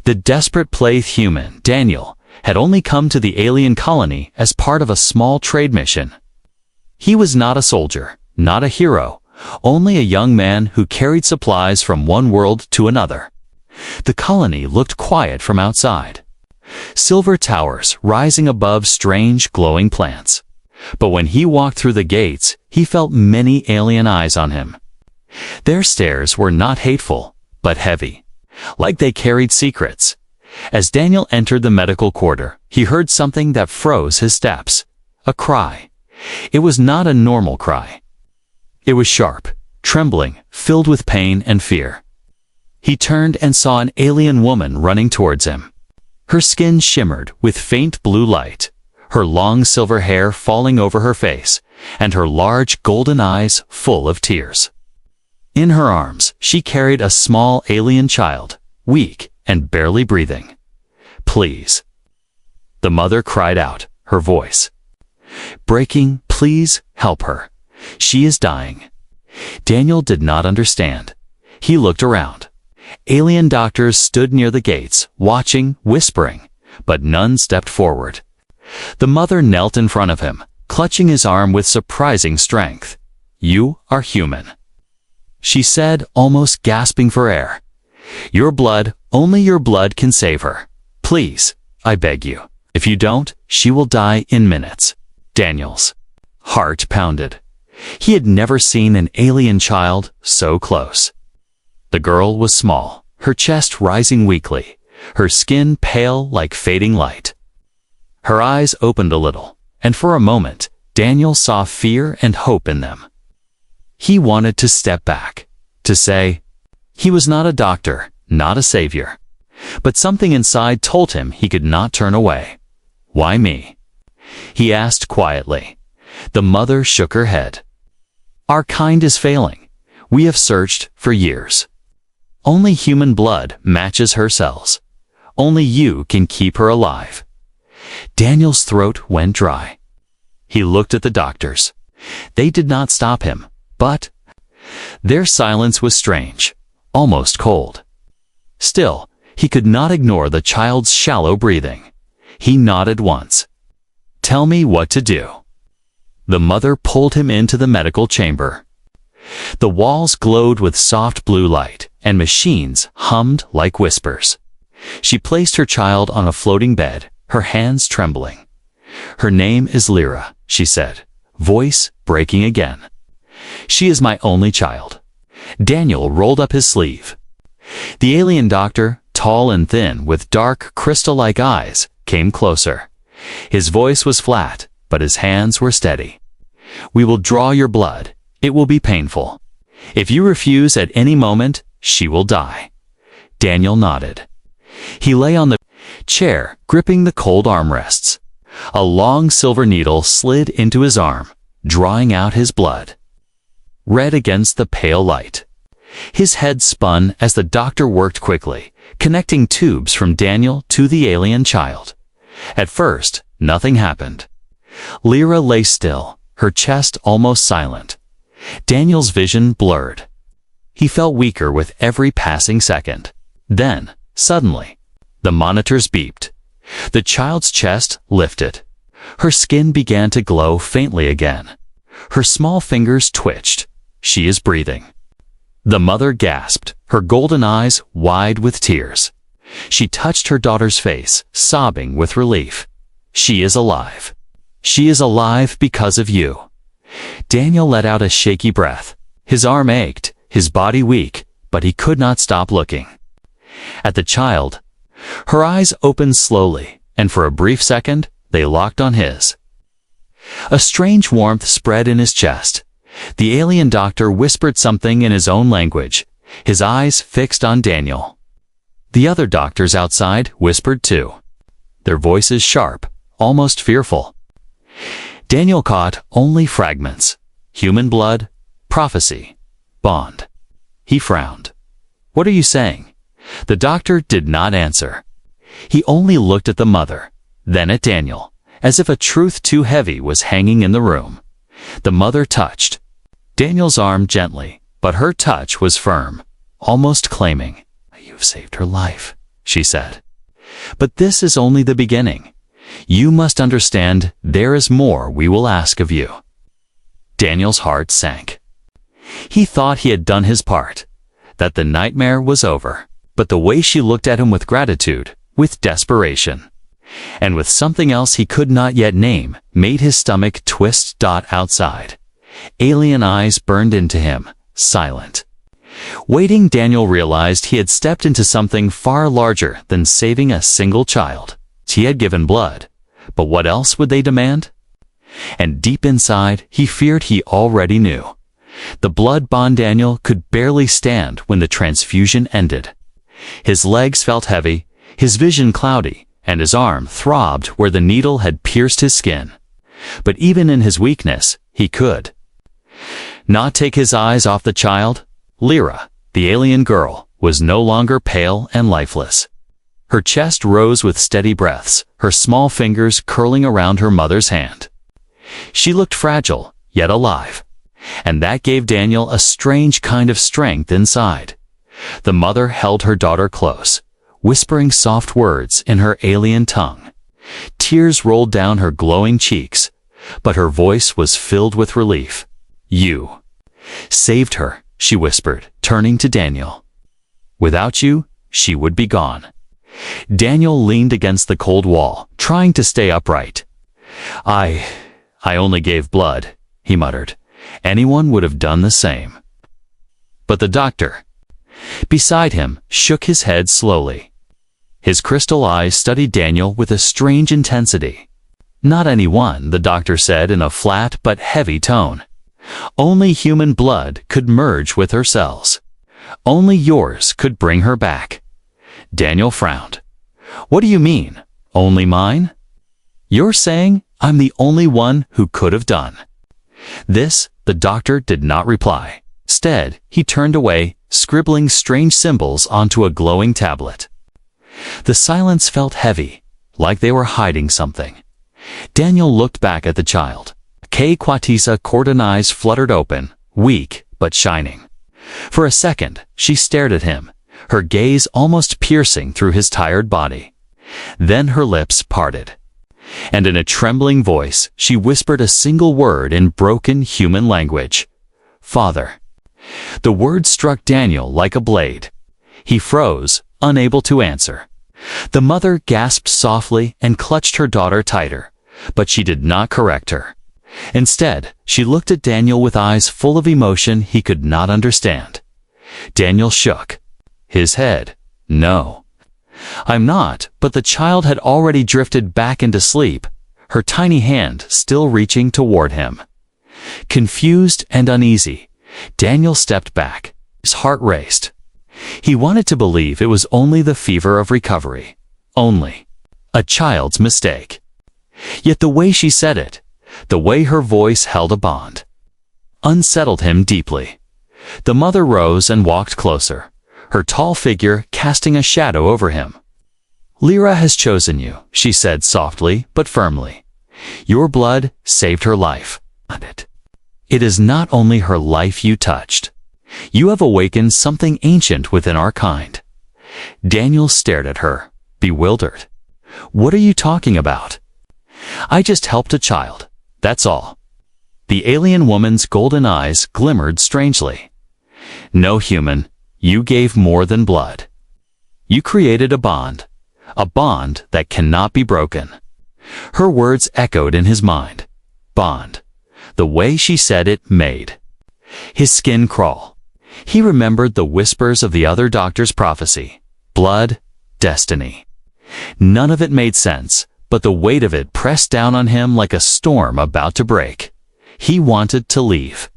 The desperate Plath human, Daniel, had only come to the alien colony as part of a small trade mission. He was not a soldier, not a hero, only a young man who carried supplies from one world to another. The colony looked quiet from outside. Silver towers rising above strange glowing plants. But when he walked through the gates, he felt many alien eyes on him. Their stares were not hateful, but heavy, like they carried secrets. As Daniel entered the medical quarter, he heard something that froze his steps. A cry. It was not a normal cry. It was sharp, trembling, filled with pain and fear. He turned and saw an alien woman running towards him. Her skin shimmered with faint blue light, her long silver hair falling over her face, and her large golden eyes full of tears. In her arms, she carried a small alien child, weak and barely breathing. "Please." The mother cried out, her voice breaking, "Please help her. She is dying." Daniel did not understand. He looked around. Alien doctors stood near the gates, watching, whispering, but none stepped forward. The mother knelt in front of him, clutching his arm with surprising strength. "You are human," she said, almost gasping for air. "Your blood, only your blood can save her. Please, I beg you. If you don't, she will die in minutes." Daniel's heart pounded. He had never seen an alien child so close. The girl was small, her chest rising weakly, her skin pale like fading light. Her eyes opened a little, and for a moment, Daniel saw fear and hope in them. He wanted to step back, to say, he was not a doctor, not a savior. But something inside told him he could not turn away. "Why me?" he asked quietly. The mother shook her head. "Our kind is failing. We have searched for years. Only human blood matches her cells. Only you can keep her alive." Daniel's throat went dry. He looked at the doctors. They did not stop him, but their silence was strange, almost cold. Still, he could not ignore the child's shallow breathing. He nodded once. "Tell me what to do." The mother pulled him into the medical chamber. The walls glowed with soft blue light, and machines hummed like whispers. She placed her child on a floating bed, her hands trembling. "Her name is Lyra," she said, voice breaking again. "She is my only child." Daniel rolled up his sleeve. The alien doctor, tall and thin with dark, crystal-like eyes, came closer. His voice was flat, but his hands were steady. "We will draw your blood. It will be painful. If you refuse at any moment, she will die." Daniel nodded. He lay on the chair, gripping the cold armrests. A long silver needle slid into his arm, drawing out his blood. Red against the pale light. His head spun as the doctor worked quickly, connecting tubes from Daniel to the alien child. At first, nothing happened. Lyra lay still, her chest almost silent. Daniel's vision blurred. He felt weaker with every passing second. Then, suddenly, the monitors beeped. The child's chest lifted. Her skin began to glow faintly again. Her small fingers twitched. "She is breathing." The mother gasped, her golden eyes wide with tears. She touched her daughter's face, sobbing with relief. "She is alive. She is alive because of you." Daniel let out a shaky breath. His arm ached, his body weak, but he could not stop looking. At the child, her eyes opened slowly, and for a brief second, they locked on his. A strange warmth spread in his chest. The alien doctor whispered something in his own language, his eyes fixed on Daniel. The other doctors outside whispered too, their voices sharp, almost fearful. Daniel caught only fragments. Human blood, prophecy, bond. He frowned. "What are you saying?" The doctor did not answer. He only looked at the mother, then at Daniel, as if a truth too heavy was hanging in the room. The mother touched Daniel's arm gently, but her touch was firm, almost claiming. "You've saved her life," she said. "But this is only the beginning. You must understand there is more we will ask of you." Daniel's heart sank. He thought he had done his part, that the nightmare was over. But the way she looked at him with gratitude, with desperation, and with something else he could not yet name, made his stomach twist. Outside, alien eyes burned into him, silent. Waiting, Daniel realized he had stepped into something far larger than saving a single child. He had given blood, but what else would they demand? And deep inside, he feared he already knew. The blood bond Daniel could barely stand when the transfusion ended. His legs felt heavy, his vision cloudy, and his arm throbbed where the needle had pierced his skin. But even in his weakness, he could not take his eyes off the child. Lyra, the alien girl, was no longer pale and lifeless. Her chest rose with steady breaths, her small fingers curling around her mother's hand. She looked fragile, yet alive, and that gave Daniel a strange kind of strength inside. The mother held her daughter close, whispering soft words in her alien tongue. Tears rolled down her glowing cheeks, but her voice was filled with relief. "You saved her," she whispered, turning to Daniel. "Without you, she would be gone." Daniel leaned against the cold wall, trying to stay upright. I only gave blood," he muttered. "Anyone would have done the same." But the doctor, beside him, shook his head slowly. His crystal eyes studied Daniel with a strange intensity. "Not anyone," the doctor said in a flat but heavy tone. "Only human blood could merge with her cells. Only yours could bring her back." Daniel frowned. "What do you mean, only mine? You're saying I'm the only one who could have done?" This, the doctor did not reply. Instead, he turned away, scribbling strange symbols onto a glowing tablet. The silence felt heavy, like they were hiding something. Daniel looked back at the child. Quatisa Cordon eyes fluttered open, weak but shining. For a second, she stared at him, her gaze almost piercing through his tired body. Then her lips parted, and in a trembling voice, she whispered a single word in broken human language. "Father." The word struck Daniel like a blade. He froze, unable to answer. The mother gasped softly and clutched her daughter tighter, but she did not correct her. Instead, she looked at Daniel with eyes full of emotion he could not understand. Daniel shook his head. "No, I'm not," but the child had already drifted back into sleep, her tiny hand still reaching toward him. Confused and uneasy, Daniel stepped back. His heart raced. He wanted to believe it was only the fever of recovery. Only a child's mistake. Yet the way she said it, the way her voice held a bond, unsettled him deeply. The mother rose and walked closer, her tall figure casting a shadow over him. "Lyra has chosen you," she said softly but firmly. "Your blood saved her life. It is not only her life you touched. You have awakened something ancient within our kind." Daniel stared at her, bewildered. "What are you talking about?" "I just helped a child, that's all." The alien woman's golden eyes glimmered strangely. "No, human, you gave more than blood. You created a bond that cannot be broken." Her words echoed in his mind. Bond. The way she said it made his skin crawl. He remembered the whispers of the other doctor's prophecy. Blood, destiny. None of it made sense, but the weight of it pressed down on him like a storm about to break. He wanted to leave,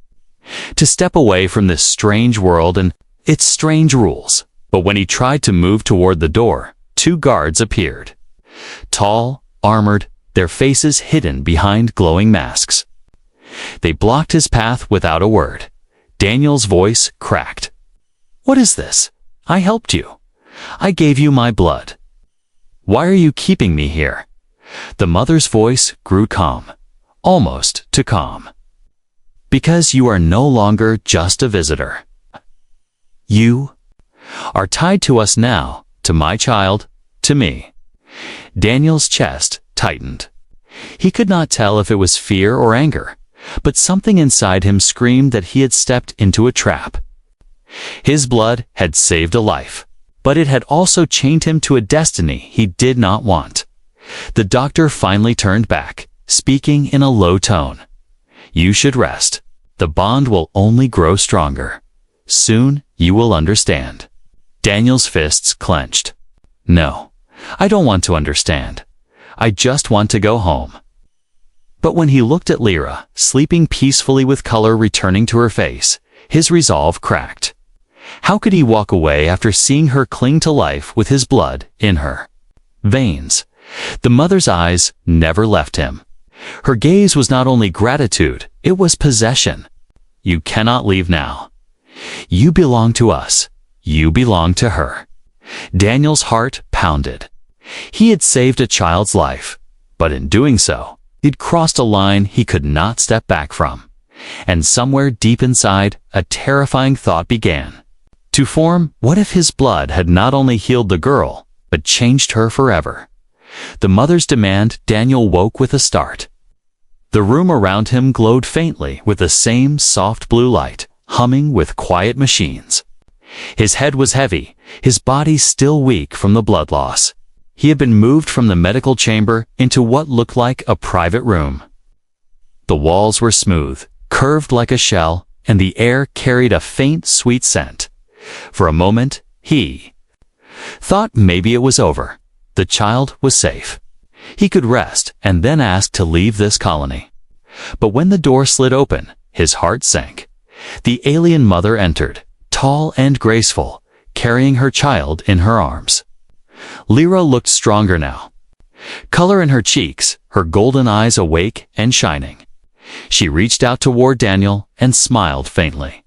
to step away from this strange world and its strange rules. But when he tried to move toward the door, 2 guards appeared. Tall, armored, their faces hidden behind glowing masks. They blocked his path without a word. Daniel's voice cracked. "What is this? I helped you. I gave you my blood. Why are you keeping me here?" The mother's voice grew calm, almost too calm. "Because you are no longer just a visitor. You are tied to us now, to my child, to me. Daniel's chest tightened. He could not tell if it was fear or anger, but something inside him screamed that he had stepped into a trap. His blood had saved a life, but it had also chained him to a destiny he did not want. The doctor finally turned back, speaking in a low tone. You should rest. The bond will only grow stronger. Soon you will understand. Daniel's fists clenched. No, I don't want to understand. I just want to go home. But when he looked at Lyra, sleeping peacefully with color returning to her face, his resolve cracked. How could he walk away after seeing her cling to life with his blood in her veins? The mother's eyes never left him. Her gaze was not only gratitude, it was possession. You cannot leave now. You belong to us. You belong to her. Daniel's heart pounded. He had saved a child's life, but in doing so, he'd crossed a line he could not step back from. And somewhere deep inside, a terrifying thought began to form. What if his blood had not only healed the girl, but changed her forever? The mother's demand. Daniel woke with a start. The room around him glowed faintly with the same soft blue light, humming with quiet machines. His head was heavy, his body still weak from the blood loss. He had been moved from the medical chamber into what looked like a private room. The walls were smooth, curved like a shell, and the air carried a faint, sweet scent. For a moment, he thought maybe it was over. The child was safe. He could rest and then ask to leave this colony. But when the door slid open, his heart sank. The alien mother entered, tall and graceful, carrying her child in her arms. Lyra looked stronger now. Color in her cheeks, her golden eyes awake and shining. She reached out toward Daniel and smiled faintly.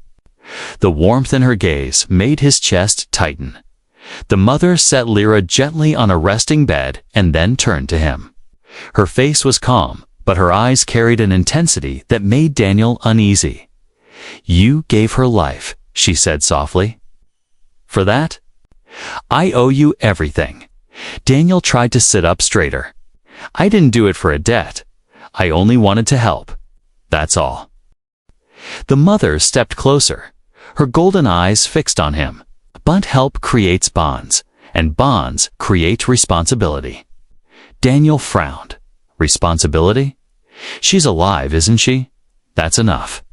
The warmth in her gaze made his chest tighten. The mother set Lyra gently on a resting bed and then turned to him. Her face was calm, but her eyes carried an intensity that made Daniel uneasy. You gave her life, she said softly. For that, I owe you everything. Daniel tried to sit up straighter. I didn't do it for a debt. I only wanted to help. That's all. The mother stepped closer, her golden eyes fixed on him. But help creates bonds, and bonds create responsibility. Daniel frowned. Responsibility? She's alive, isn't she? That's enough.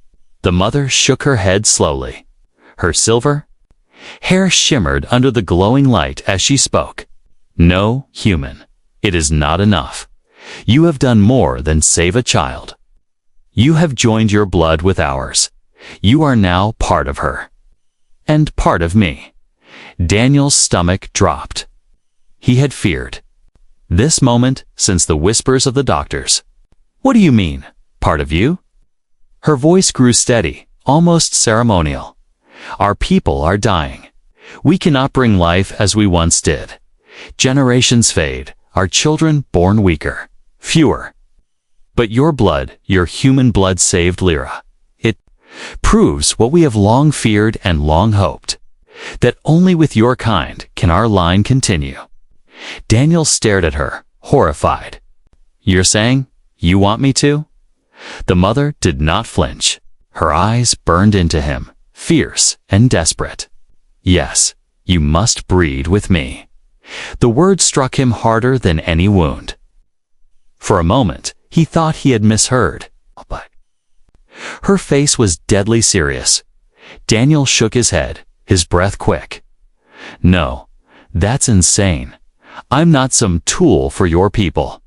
The mother shook her head slowly. Her silver hair shimmered under the glowing light as she spoke. No, human. It is not enough. You have done more than save a child. You have joined your blood with ours. You are now part of her. And part of me. Daniel's stomach dropped. He had feared this moment since the whispers of the doctors. What do you mean, part of you? Her voice grew steady, almost ceremonial. Our people are dying. We cannot bring life as we once did. Generations fade, our children born weaker, fewer. But your blood, your human blood saved Lyra. It proves what we have long feared and long hoped. That only with your kind can our line continue. Daniel stared at her, horrified. You're saying you want me to? The mother did not flinch. Her eyes burned into him, fierce and desperate. Yes, you must breed with me. The word struck him harder than any wound. For a moment, he thought he had misheard. But her face was deadly serious. Daniel shook his head, his breath quick. No, that's insane. I'm not some tool for your people.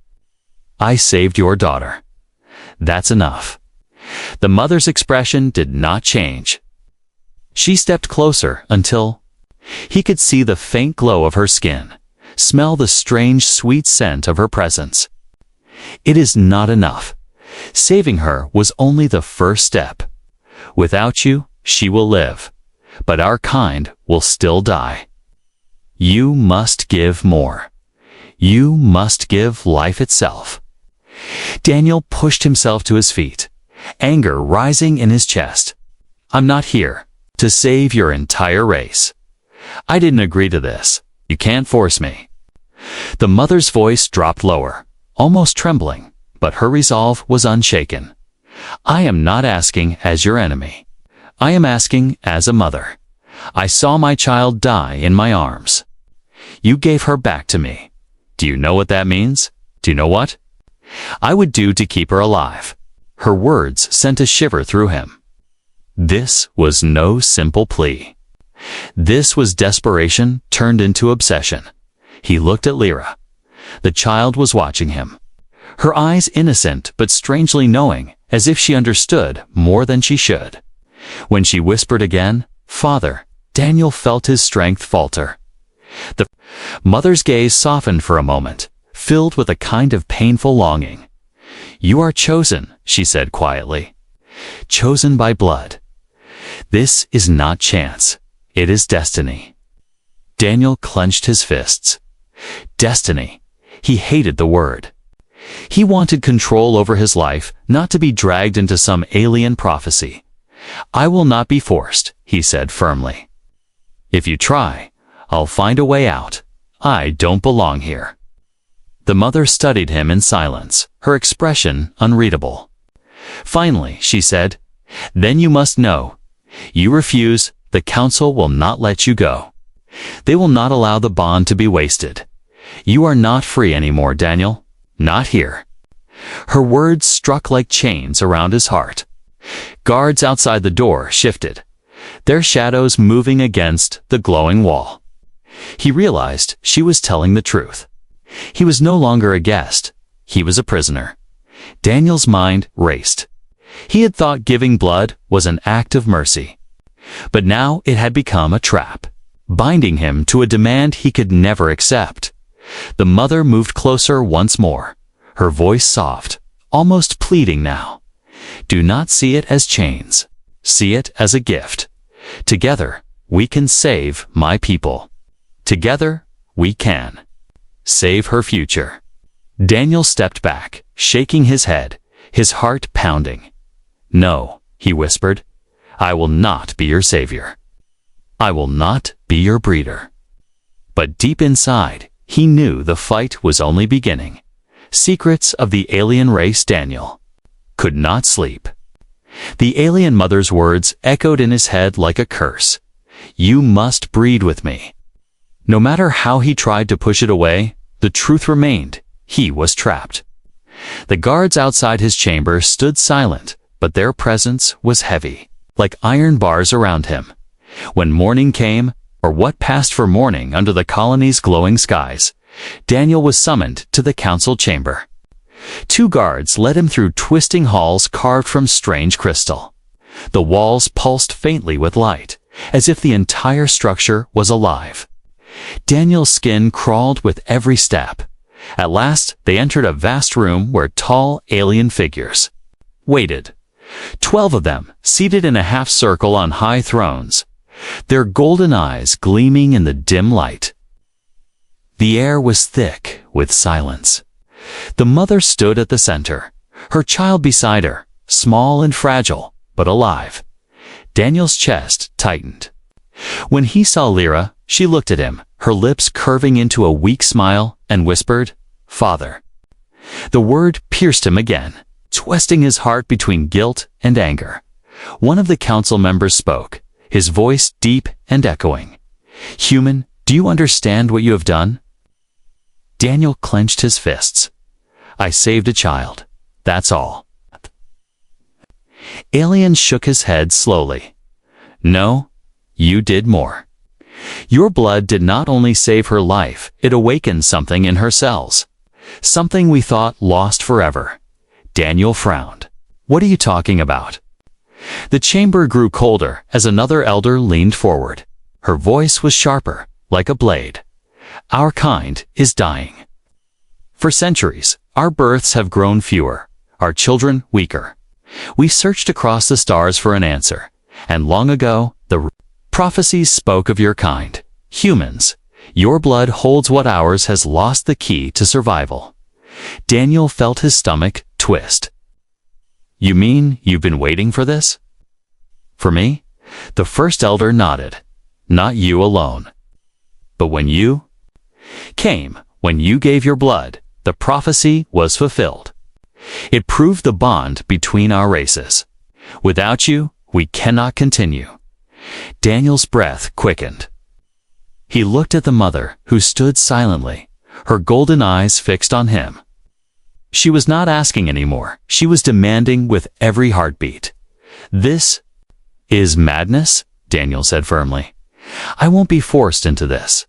I saved your daughter. That's enough. The mother's expression did not change. She stepped closer until he could see the faint glow of her skin, smell the strange sweet scent of her presence. It is not enough. Saving her was only the first step. Without you, she will live, but our kind will still die. You must give more. You must give life itself. Daniel pushed himself to his feet, anger rising in his chest. I'm not here to save your entire race. I didn't agree to this. You can't force me." The mother's voice dropped lower, almost trembling, but her resolve was unshaken. "I am not asking as your enemy. I am asking as a mother. I saw my child die in my arms. You gave her back to me. Do you know what that means? Do you know what I would do to keep her alive?" Her words sent a shiver through him. This was no simple plea. This was desperation turned into obsession. He looked at Lyra. The child was watching him, her eyes innocent but strangely knowing, as if she understood more than she should. When she whispered again, "Father," Daniel felt his strength falter. The mother's gaze softened for a moment, filled with a kind of painful longing. "You are chosen," she said quietly. "Chosen by blood. This is not chance. It is destiny." Daniel clenched his fists. Destiny. He hated the word. He wanted control over his life, not to be dragged into some alien prophecy. "I will not be forced," he said firmly. "If you try, I'll find a way out. I don't belong here." The mother studied him in silence, her expression unreadable. Finally, she said, "Then you must know. You refuse, the council will not let you go. They will not allow the bond to be wasted. You are not free anymore, Daniel. Not here." Her words struck like chains around his heart. Guards outside the door shifted, their shadows moving against the glowing wall. He realized she was telling the truth. He was no longer a guest. He was a prisoner. Daniel's mind raced. He had thought giving blood was an act of mercy. But now it had become a trap, binding him to a demand he could never accept. The mother moved closer once more, her voice soft, almost pleading now. "Do not see it as chains. See it as a gift. Together, we can save my people. Together, we can save her future." Daniel stepped back, shaking his head, his heart pounding. "No," he whispered. "I will not be your savior. I will not be your breeder." But deep inside, he knew the fight was only beginning. Secrets of the alien race Daniel could not sleep. The alien mother's words echoed in his head like a curse. "You must breed with me." No matter how he tried to push it away, the truth remained. He was trapped. The guards outside his chamber stood silent, but their presence was heavy, like iron bars around him. When morning came, or what passed for morning under the colony's glowing skies, Daniel was summoned to the council chamber. 2 guards led him through twisting halls carved from strange crystal. The walls pulsed faintly with light, as if the entire structure was alive. Daniel's skin crawled with every step. At last, they entered a vast room where tall alien figures waited. 12 of them, seated in a half-circle on high thrones, their golden eyes gleaming in the dim light. The air was thick with silence. The mother stood at the center, her child beside her, small and fragile, but alive. Daniel's chest tightened. When he saw Lyra, she looked at him, her lips curving into a weak smile, and whispered, "Father." The word pierced him again, twisting his heart between guilt and anger. One of the council members spoke, his voice deep and echoing. "Human, do you understand what you have done?" Daniel clenched his fists. "I saved a child. That's all." Alien shook his head slowly. "No, you did more. Your blood did not only save her life, it awakened something in her cells. Something we thought lost forever." Daniel frowned. "What are you talking about?" The chamber grew colder as another elder leaned forward. Her voice was sharper, like a blade. "Our kind is dying. For centuries, our births have grown fewer, our children weaker. We searched across the stars for an answer, and long ago, the prophecies spoke of your kind. Humans, your blood holds what ours has lost the key to survival." Daniel felt his stomach twist. "You mean you've been waiting for this?" "For me?" The first elder nodded. "Not you alone. But when you came when you gave your blood. The prophecy was fulfilled. It proved the bond between our races. Without you, we cannot continue." Daniel's breath quickened. He looked at the mother, who stood silently, her golden eyes fixed on him. She was not asking anymore. She was demanding with every heartbeat. "This is madness," Daniel said firmly. "I won't be forced into this.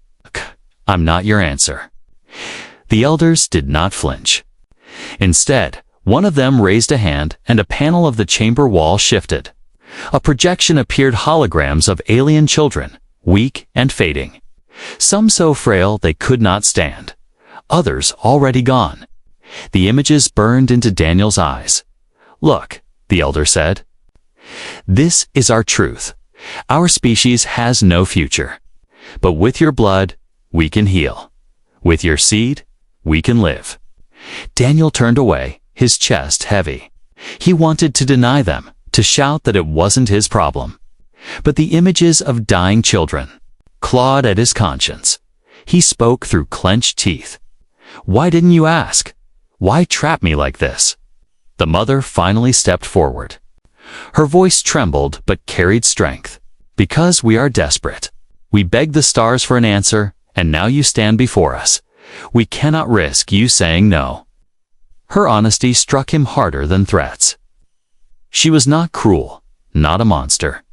I'm not your answer." The elders did not flinch. Instead, one of them raised a hand and a panel of the chamber wall shifted. A projection appeared, holograms of alien children, weak and fading. Some so frail they could not stand. Others already gone. The images burned into Daniel's eyes. "Look," the elder said. "This is our truth. Our species has no future. But with your blood, we can heal. With your seed, we can live." Daniel turned away, his chest heavy. He wanted to deny them, to shout that it wasn't his problem. But the images of dying children clawed at his conscience. He spoke through clenched teeth. "Why didn't you ask? Why trap me like this?" The mother finally stepped forward. Her voice trembled but carried strength. "Because we are desperate. We begged the stars for an answer, and now you stand before us. We cannot risk you saying no." Her honesty struck him harder than threats. She was not cruel, not a monster.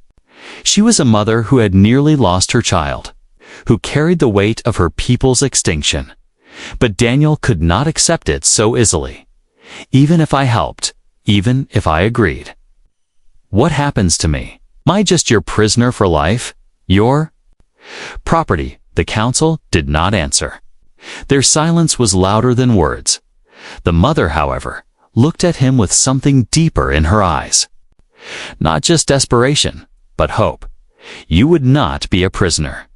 She was a mother who had nearly lost her child, who carried the weight of her people's extinction. But Daniel could not accept it so easily. "Even if I helped, even if I agreed. What happens to me? Am I just your prisoner for life? Your property?" The council did not answer. Their silence was louder than words. The mother, however, looked at him with something deeper in her eyes. Not just desperation, but hope. "You would not be a prisoner.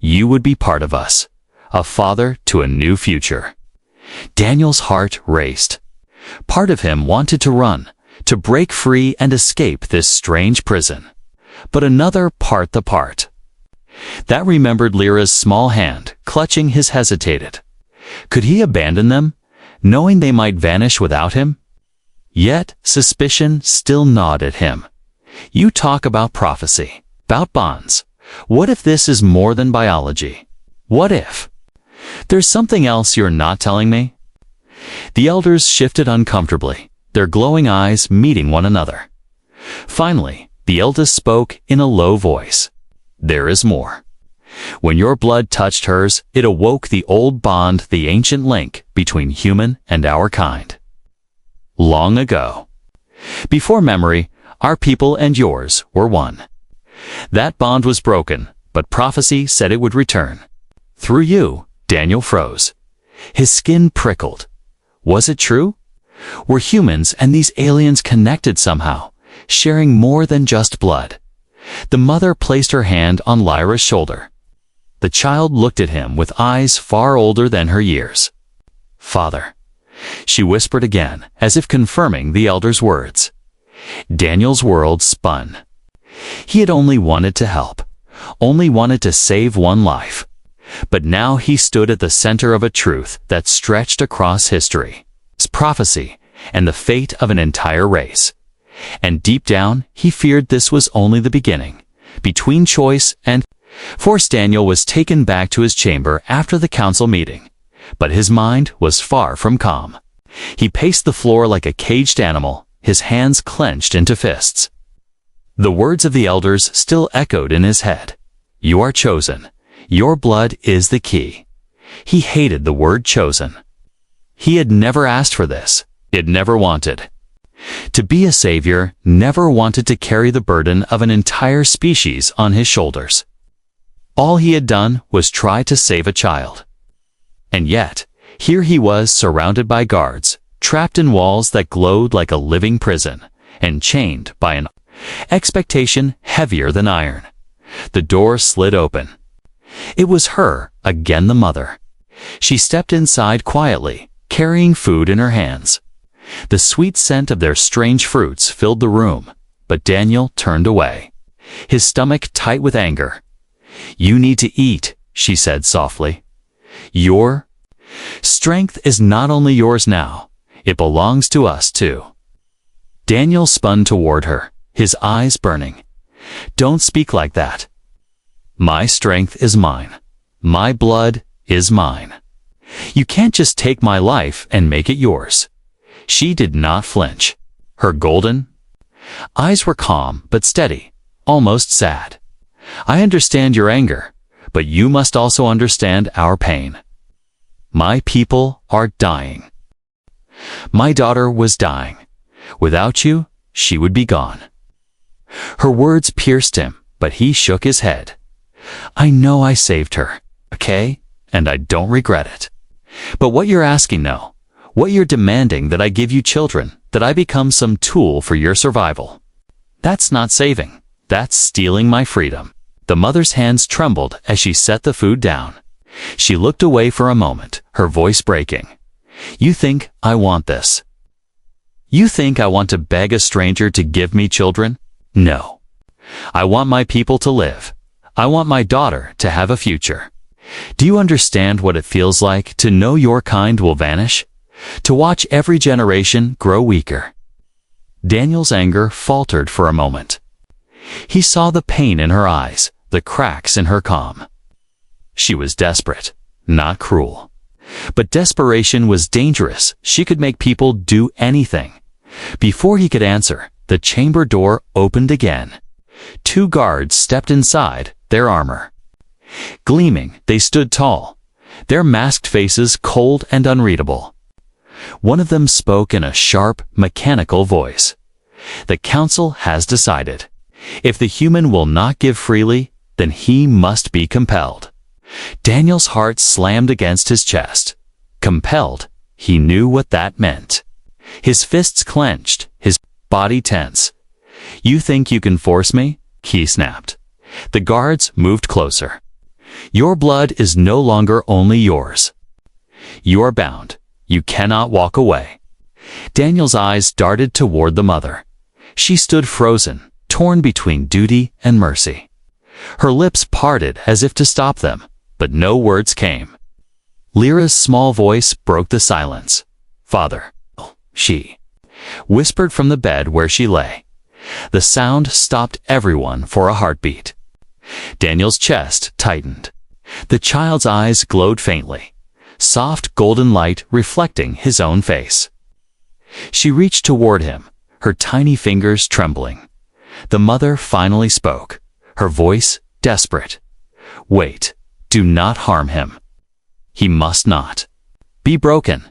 You would be part of us, a father to a new future." Daniel's heart raced. Part of him wanted to run, to break free and escape this strange prison. But another part that remembered Lyra's small hand clutching his hesitated. Could he abandon them, knowing they might vanish without him? Yet suspicion still gnawed at him. "You talk about prophecy, about bonds. What if this is more than biology? What if there's something else you're not telling me?" The elders shifted uncomfortably, their glowing eyes meeting one another. Finally, the eldest spoke in a low voice. "There is more. When your blood touched hers, it awoke the old bond, the ancient link between human and our kind. Long ago, before memory, our people and yours were one. That bond was broken, but prophecy said it would return. Through you," Daniel froze. His skin prickled. Was it true? Were humans and these aliens connected somehow, sharing more than just blood? The mother placed her hand on Lyra's shoulder. The child looked at him with eyes far older than her years. "Father," she whispered again, as if confirming the elder's words. Daniel's world spun. He had only wanted to help, only wanted to save one life. But now he stood at the center of a truth that stretched across history, prophecy, and the fate of an entire race. And deep down, he feared this was only the beginning. Between choice and force, Daniel was taken back to his chamber after the council meeting. But his mind was far from calm. He paced the floor like a caged animal, his hands clenched into fists. The words of the elders still echoed in his head. "You are chosen. Your blood is the key." He hated the word chosen. He had never asked for this. He had never wanted to be a savior, never wanted to carry the burden of an entire species on his shoulders. All he had done was try to save a child. And yet, here he was surrounded by guards, trapped in walls that glowed like a living prison, and chained by an expectation heavier than iron. The door slid open. It was her, again the mother. She stepped inside quietly, carrying food in her hands. The sweet scent of their strange fruits filled the room, but Daniel turned away, his stomach tight with anger. "You need to eat," she said softly. Your strength is not only yours now, it belongs to us too. Daniel spun toward her, his eyes burning. Don't speak like that. My strength is mine. My blood is mine. You can't just take my life and make it yours. She did not flinch. Her golden eyes were calm but steady, almost sad. I understand your anger, but you must also understand our pain. My people are dying. My daughter was dying. Without you, she would be gone. Her words pierced him, but he shook his head. I know I saved her, okay? And I don't regret it. But what you're asking now, what you're demanding that I give you children, that I become some tool for your survival. That's not saving. That's stealing my freedom. The mother's hands trembled as she set the food down. She looked away for a moment, her voice breaking. You think I want this? You think I want to beg a stranger to give me children? No. I want my people to live. I want my daughter to have a future. Do you understand what it feels like to know your kind will vanish? To watch every generation grow weaker? Daniel's anger faltered for a moment. He saw the pain in her eyes, the cracks in her calm. She was desperate, not cruel. But desperation was dangerous. She could make people do anything. Before he could answer, the chamber door opened again. 2 guards stepped inside, their armor gleaming. They stood tall, their masked faces cold and unreadable. One of them spoke in a sharp, mechanical voice. The council has decided. If the human will not give freely, then he must be compelled. Daniel's heart slammed against his chest. Compelled, he knew what that meant. His fists clenched, his body tense. You think you can force me? He snapped. The guards moved closer. Your blood is no longer only yours. You are bound. You cannot walk away. Daniel's eyes darted toward the mother. She stood frozen, torn between duty and mercy. Her lips parted as if to stop them, but no words came. Lyra's small voice broke the silence. Father, she whispered from the bed where she lay. The sound stopped everyone for a heartbeat. Daniel's chest tightened. The child's eyes glowed faintly, soft golden light reflecting his own face. She reached toward him, her tiny fingers trembling. The mother finally spoke, her voice desperate. Wait, do not harm him. He must not be broken.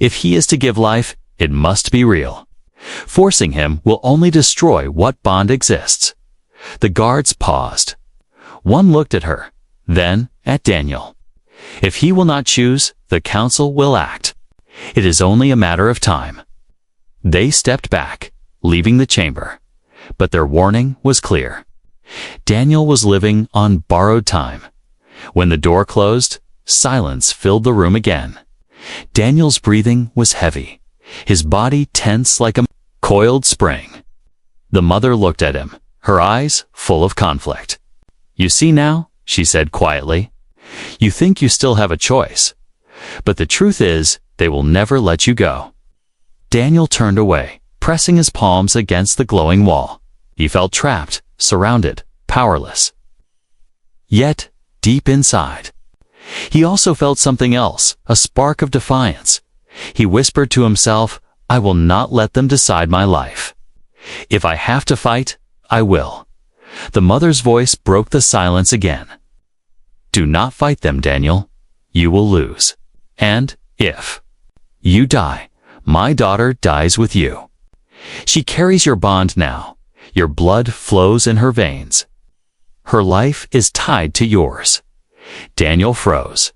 If he is to give life, it must be real. Forcing him will only destroy what bond exists. The guards paused. One looked at her, then at Daniel. If he will not choose, the council will act. It is only a matter of time. They stepped back, leaving the chamber. But their warning was clear. Daniel was living on borrowed time. When the door closed, silence filled the room again. Daniel's breathing was heavy, his body tense like a coiled spring. The mother looked at him, her eyes full of conflict. You see now, she said quietly, you think you still have a choice. But the truth is, they will never let you go. Daniel turned away, pressing his palms against the glowing wall. He felt trapped, surrounded, powerless. Yet, deep inside, he also felt something else, a spark of defiance. He whispered to himself, I will not let them decide my life. If I have to fight, I will. The mother's voice broke the silence again. Do not fight them, Daniel. You will lose. And, if you die, my daughter dies with you. She carries your bond now. Your blood flows in her veins. Her life is tied to yours. Daniel froze.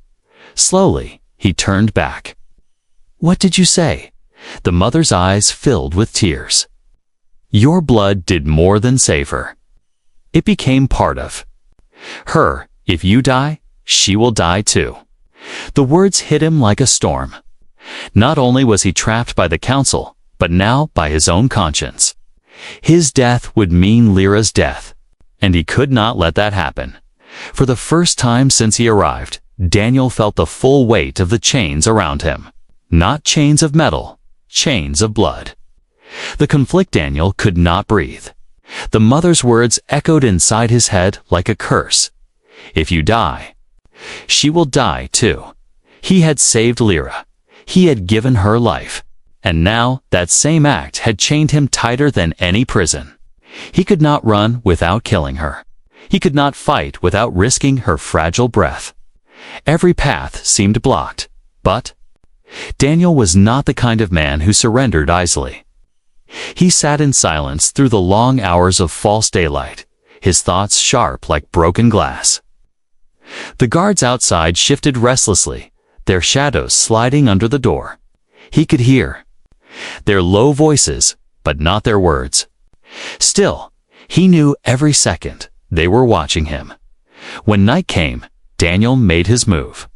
Slowly, he turned back. What did you say? The mother's eyes filled with tears. Your blood did more than save her. It became part of her. If you die, she will die too. The words hit him like a storm. Not only was he trapped by the council, but now by his own conscience. His death would mean Lyra's death, and he could not let that happen. For the first time since he arrived, Daniel felt the full weight of the chains around him. Not chains of metal, chains of blood. The conflict Daniel could not breathe. The mother's words echoed inside his head like a curse. If you die, she will die too. He had saved Lyra. He had given her life. And now that same act had chained him tighter than any prison. He could not run without killing her. He could not fight without risking her fragile breath. Every path seemed blocked. But Daniel was not the kind of man who surrendered easily. He sat in silence through the long hours of false daylight, his thoughts sharp like broken glass. The guards outside shifted restlessly, their shadows sliding under the door. He could hear their low voices, but not their words. Still, he knew every second they were watching him. When night came, Daniel made his move.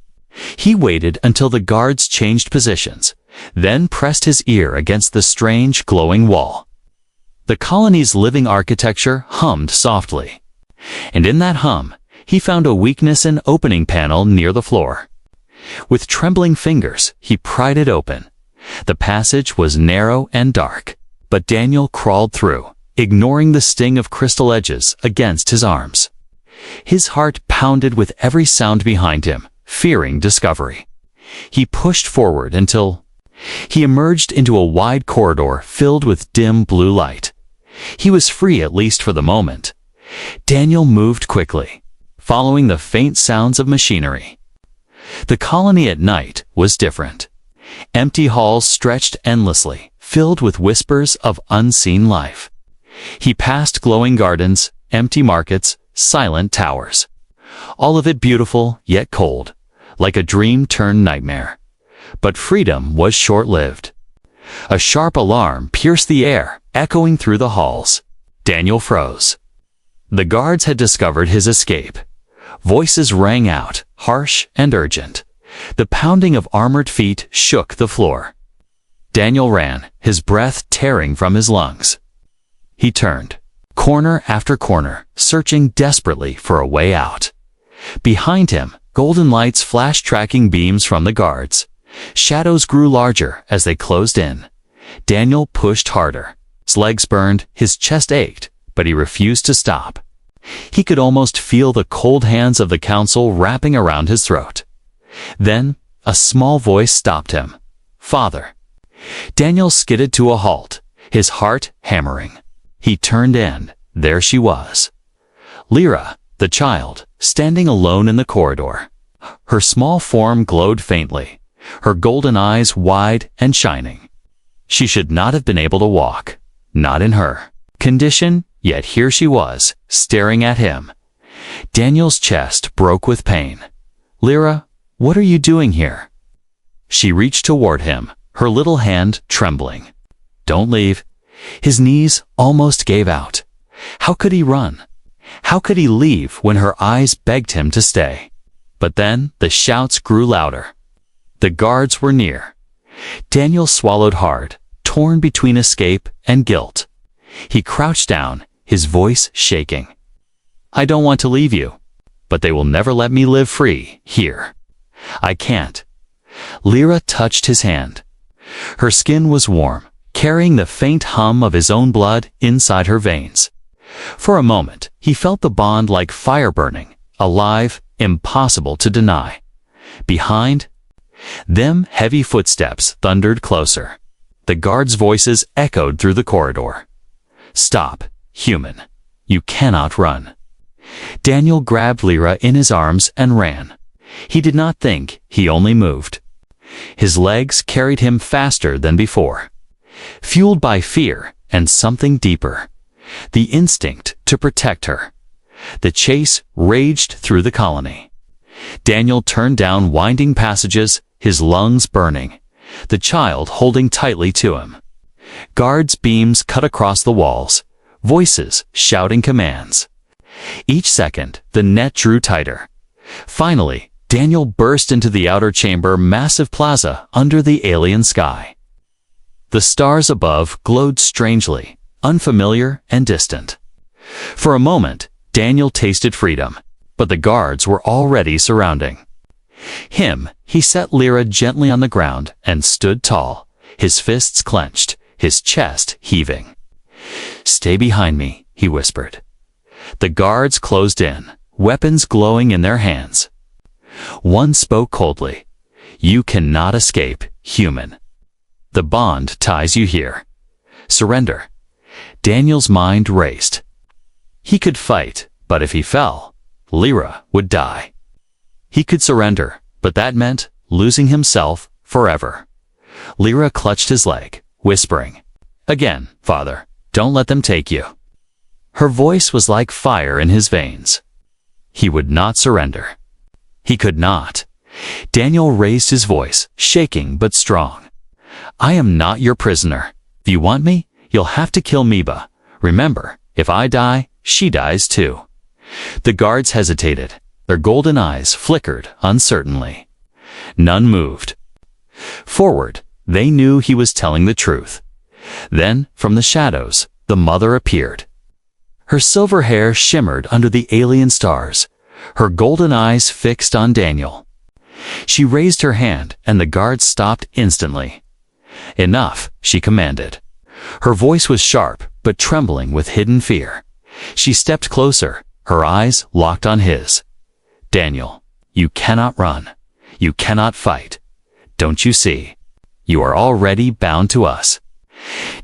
He waited until the guards changed positions, then pressed his ear against the strange glowing wall. The colony's living architecture hummed softly. And in that hum, he found a weakness in an opening panel near the floor. With trembling fingers, he pried it open. The passage was narrow and dark, but Daniel crawled through, ignoring the sting of crystal edges against his arms. His heart pounded with every sound behind him, fearing discovery. He pushed forward until he emerged into a wide corridor filled with dim blue light. He was free at least for the moment. Daniel moved quickly, following the faint sounds of machinery. The colony at night was different. Empty halls stretched endlessly, filled with whispers of unseen life. He passed glowing gardens, empty markets, silent towers. All of it beautiful, yet cold, like a dream turned nightmare. But freedom was short-lived. A sharp alarm pierced the air, echoing through the halls. Daniel froze. The guards had discovered his escape. Voices rang out, harsh and urgent. The pounding of armored feet shook the floor. Daniel ran, his breath tearing from his lungs. He turned, corner after corner, searching desperately for a way out. Behind him, golden lights flashed tracking beams from the guards. Shadows grew larger as they closed in. Daniel pushed harder. His legs burned, his chest ached, but he refused to stop. He could almost feel the cold hands of the council wrapping around his throat. Then, a small voice stopped him. "Father." Daniel skidded to a halt, his heart hammering. He turned in. There she was. Lyra, the child, standing alone in the corridor. Her small form glowed faintly, her golden eyes wide and shining. She should not have been able to walk, not in her condition, yet here she was, staring at him. Daniel's chest broke with pain. "Lyra, what are you doing here?" She reached toward him, her little hand trembling. "Don't leave." His knees almost gave out. How could he run? How could he leave when her eyes begged him to stay? But then the shouts grew louder. The guards were near. Daniel swallowed hard, torn between escape and guilt. He crouched down, his voice shaking. "I don't want to leave you, but they will never let me live free here. I can't." Lyra touched his hand. Her skin was warm, carrying the faint hum of his own blood inside her veins. For a moment, he felt the bond like fire burning, alive, impossible to deny. Behind them, heavy footsteps thundered closer. The guards' voices echoed through the corridor. "Stop, human. You cannot run." Daniel grabbed Lyra in his arms and ran. He did not think, he only moved. His legs carried him faster than before. Fueled by fear and something deeper, the instinct to protect her. The chase raged through the colony. Daniel turned down winding passages, his lungs burning, the child holding tightly to him. Guards' beams cut across the walls, voices shouting commands. Each second, the net drew tighter. Finally, Daniel burst into the outer chamber, massive plaza under the alien sky. The stars above glowed strangely, unfamiliar and distant. For a moment, Daniel tasted freedom, but the guards were already surrounding. He set Lyra gently on the ground and stood tall, his fists clenched, his chest heaving. "Stay behind me," he whispered. The guards closed in, weapons glowing in their hands. One spoke coldly, "You cannot escape, human. The bond ties you here. Surrender." Daniel's mind raced. He could fight, but if he fell, Lyra would die. He could surrender, but that meant losing himself forever. Lyra clutched his leg, whispering, "Again, Father, don't let them take you." Her voice was like fire in his veins. He would not surrender. He could not. Daniel raised his voice, shaking but strong. "I am not your prisoner. If you want me, you'll have to kill Meba. Remember, if I die, she dies too." The guards hesitated. Their golden eyes flickered uncertainly. None moved. Forward, they knew he was telling the truth. Then, from the shadows, the mother appeared. Her silver hair shimmered under the alien stars, her golden eyes fixed on Daniel. She raised her hand, and the guards stopped instantly. "Enough," she commanded. Her voice was sharp, but trembling with hidden fear. She stepped closer, her eyes locked on his. "Daniel, you cannot run. You cannot fight. Don't you see? You are already bound to us."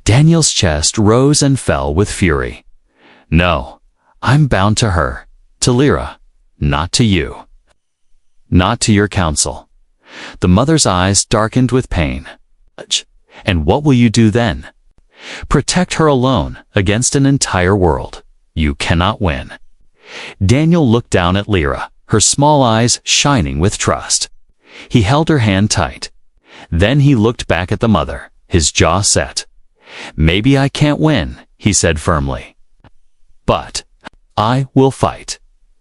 Daniel's chest rose and fell with fury. "No, I'm bound to her, to Lyra, not to you. Not to your council." The mother's eyes darkened with pain. "And what will you do then? Protect her alone against an entire world. You cannot win." Daniel looked down at Lyra, her small eyes shining with trust. He held her hand tight. Then he looked back at the mother, his jaw set. "Maybe I can't win," he said firmly. "But I will fight.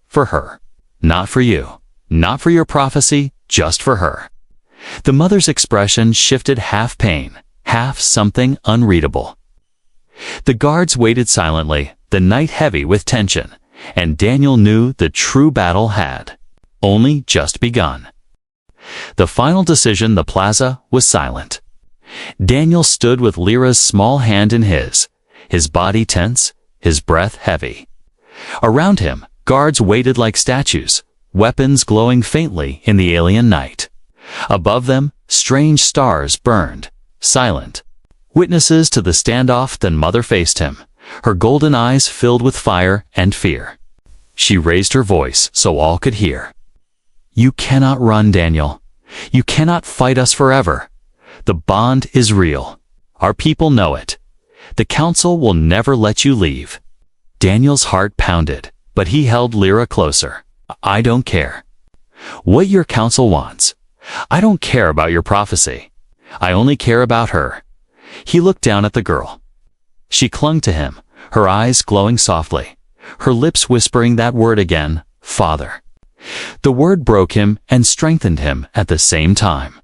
For her. Not for you. Not for your prophecy, just for her." The mother's expression shifted half pain, half something unreadable. The guards waited silently, the night heavy with tension, and Daniel knew the true battle had only just begun. The final decision, the plaza was silent. Daniel stood with Lyra's small hand in his body tense, his breath heavy. Around him, guards waited like statues, weapons glowing faintly in the alien night. Above them, strange stars burned, silent. Witnesses to the standoff. Then Mother faced him, her golden eyes filled with fire and fear. She raised her voice so all could hear. "You cannot run, Daniel. You cannot fight us forever. The bond is real. Our people know it. The council will never let you leave." Daniel's heart pounded, but he held Lyra closer. "I don't care what your council wants. I don't care about your prophecy. I only care about her." He looked down at the girl. She clung to him, her eyes glowing softly, her lips whispering that word again, "Father." The word broke him and strengthened him at the same time.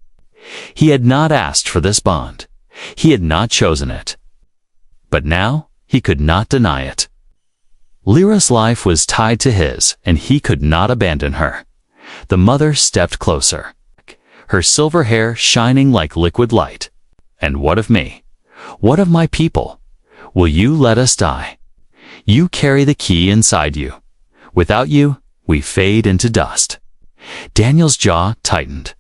He had not asked for this bond. He had not chosen it. But now he could not deny it. Lyra's life was tied to his, and he could not abandon her. The mother stepped closer, her silver hair shining like liquid light. "And what of me? What of my people? Will you let us die? You carry the key inside you. Without you, we fade into dust." Daniel's jaw tightened.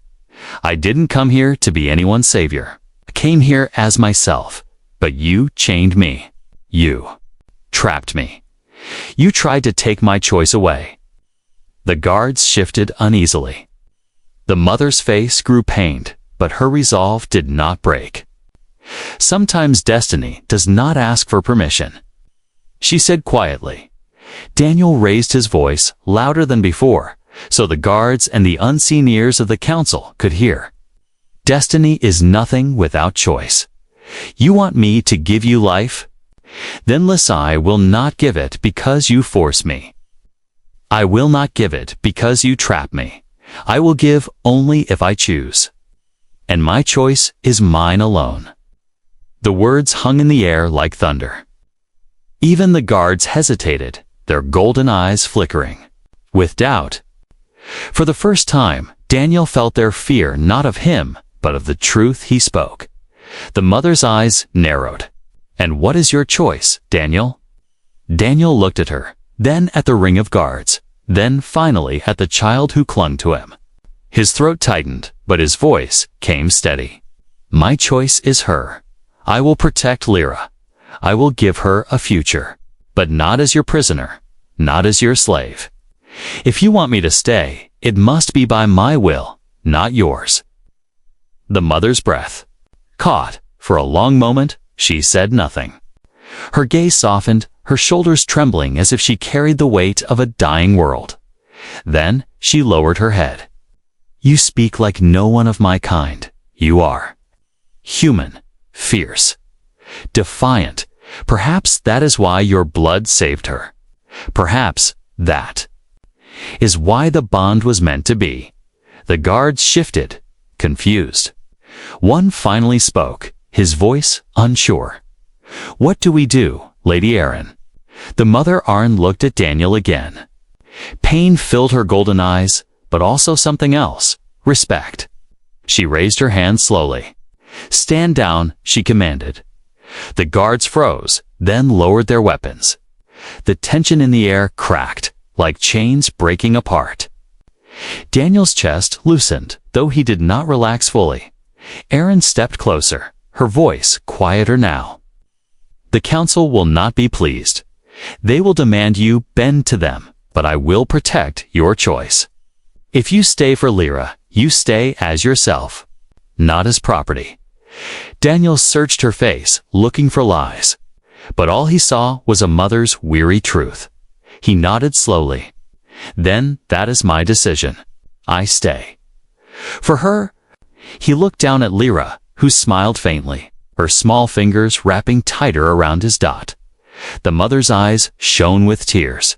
"I didn't come here to be anyone's savior. I came here as myself. But you chained me. You trapped me. You tried to take my choice away." The guards shifted uneasily. The mother's face grew pained, but her resolve did not break. "Sometimes destiny does not ask for permission," she said quietly. Daniel raised his voice louder than before, so the guards and the unseen ears of the council could hear. "Destiny is nothing without choice. You want me to give you life? Then listen, I will not give it because you force me. I will not give it because you trap me. I will give only if I choose. And my choice is mine alone." The words hung in the air like thunder. Even the guards hesitated, their golden eyes flickering with doubt. For the first time, Daniel felt their fear not of him, but of the truth he spoke. The mother's eyes narrowed. "And what is your choice, Daniel?" Daniel looked at her, then at the ring of guards, then finally at the child who clung to him. His throat tightened, but his voice came steady. "My choice is her. I will protect Lyra. I will give her a future, but not as your prisoner, not as your slave. If you want me to stay, it must be by my will, not yours." The mother's breath caught. For a long moment, she said nothing. Her gaze softened, her shoulders trembling as if she carried the weight of a dying world. Then she lowered her head. "You speak like no one of my kind. You are human, fierce, defiant. Perhaps that is why your blood saved her. Perhaps that is why the bond was meant to be." The guards shifted, confused. One finally spoke, his voice unsure. "What do we do, Lady Erin?" The mother Arn looked at Daniel again. Pain filled her golden eyes, but also something else, respect. She raised her hand slowly. "Stand down," she commanded. The guards froze, then lowered their weapons. The tension in the air cracked, like chains breaking apart. Daniel's chest loosened, though he did not relax fully. Erin stepped closer, her voice quieter now. "The council will not be pleased. They will demand you bend to them, but I will protect your choice. If you stay for Lyra, you stay as yourself, not as property." Daniel searched her face, looking for lies. But all he saw was a mother's weary truth. He nodded slowly. "Then that is my decision. I stay." For her, he looked down at Lyra, who smiled faintly, her small fingers wrapping tighter around his dot. The mother's eyes shone with tears.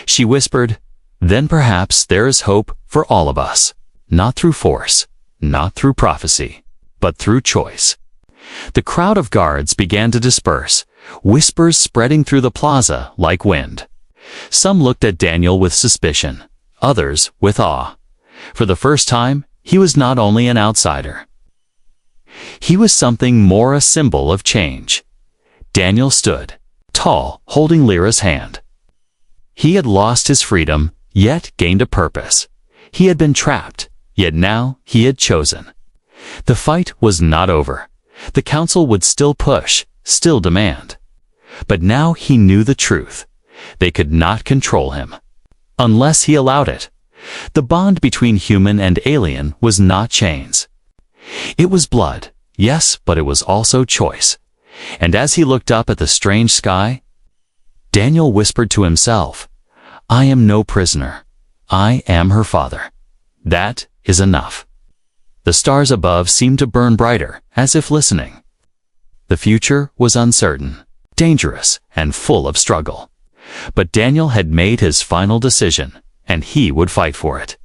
She whispered, "Then perhaps there is hope for all of us, not through force, not through prophecy, but through choice." The crowd of guards began to disperse, whispers spreading through the plaza like wind. Some looked at Daniel with suspicion, others with awe. For the first time, he was not only an outsider. He was something more, a symbol of change. Daniel stood, tall, holding Lyra's hand. He had lost his freedom, yet gained a purpose. He had been trapped, yet now he had chosen. The fight was not over. The council would still push, still demand. But now he knew the truth. They could not control him, unless he allowed it. The bond between human and alien was not chains. It was blood, yes, but it was also choice. And as he looked up at the strange sky, Daniel whispered to himself, "I am no prisoner. I am her father. That is enough." The stars above seemed to burn brighter, as if listening. The future was uncertain, dangerous, and full of struggle. But Daniel had made his final decision, and he would fight for it.